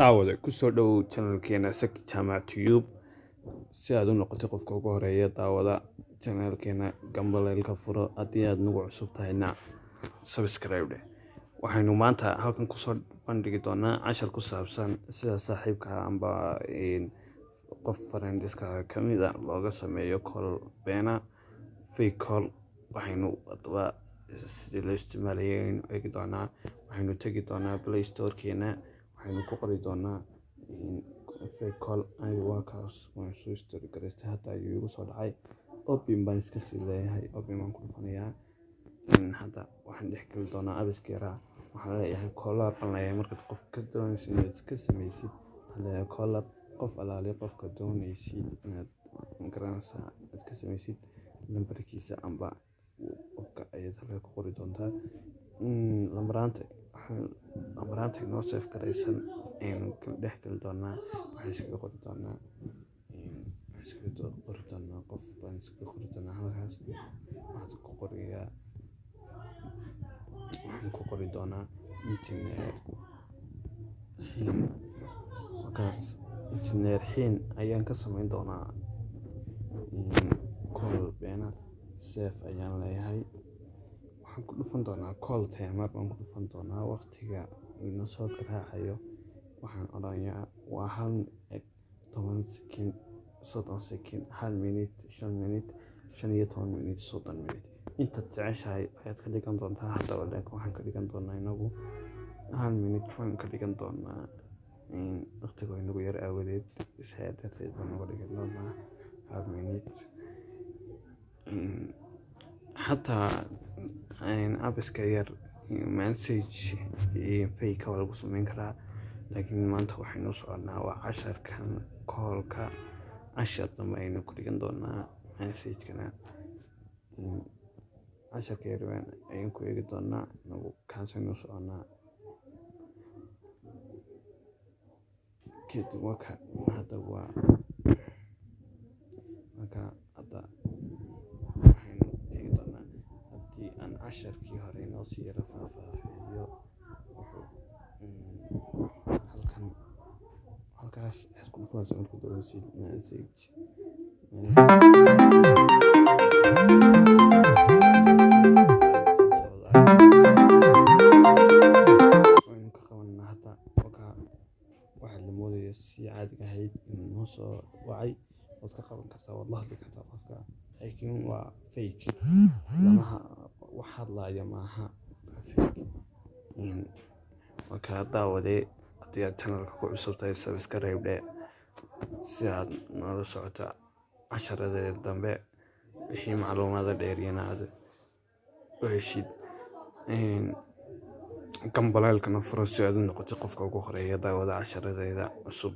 daawada ku soo dhow channelkeena Saki Jamac Tube si aad u noqoto qofka ugu horeeya daawada channelkeena gambaleelka furo haddii aad nagu cusub tahayna subscribe waxaynu maanta halkan ku soo bandhigi doonaa cashar ku saabsan sida saaxiibka amba qof friendiska kamid ah looga sameeyo call beena fake call waxaynu sidii loo isticmaalayo eegi doonaa waxaynu tagi doonaa Play Store keena waxaynu ku qori doonaa fake call waa kaas waan soo isticmaalay hadda ayuu igu soo dhacay open baan iska sii leeyahay open baan ku dhufanayaa hadda waxaan dhex geli doonaa abiskeera waxaan leeyahay caller aan leeyahay markaad qof ka doonaysid inaad iska sameysid waxaan leeyahay caller qof alaali qofka doonaysid inaad garanaysaa aad ka sameysid lambarkiisa amba qofka ayaad halka ku qori doontaa lambaranta inoo save garaysan aynu dhex geli doonaa waxaan iskaga qori doonaa qof baan iskaga qori doonaa halkaas waxaan ku qori doonaa injineer xiin ayaan ka sameyn doonaa call beena save ayaan leeyahay waxaan ku dhufan doonaa call timer baan ku dhufan doonaa waqtiga inoo soo garaacayo waxaan odhanayaa waa 10 second 30 second 1 minute 5 minute 15 minute 30 minute inta jeceshahay ayaad ka dhigan doontaa haddaba laakiin waxaan ka dhigan doonaa inagu 1 minute waan ka dhigan doonaa waqtiga inagu yar aawadeed shaydadeed baan uga dhigan doonaa 1 minute hataa abiska yar message fake waa lagu sameyn karaa laakiin maanta waxaynu soconaa waa casharkan callka cashar dambe aynu ku dhigan doonaa message-kana casharka yar ayaan ku eegi doonaa inagu kaasaynu soconaa kadib hadda hadda waxaynu eegi doonaa haddii aan casharkii hore inoo sii yara faahfaahiyo halkaas aad ku dhufanaysa marka doonaysid message waynu ka qabanaa hadda waxaad la moodaya si caadiga ahayd inuu noo soo wacay waad ka qaban kartaa waad la hadli kartaa qofka laakiin waa fake wax hadlaya maaha fake marka daawadee haddii aad channelka ku cusub tahay subscribe si aad noola socota casharadeeda dambe wixii macluumaada dheeriyana aad u heshid gambaleelkana furo si aad u noqotid qofka ugu horeeya daawada casharadeeda cusub.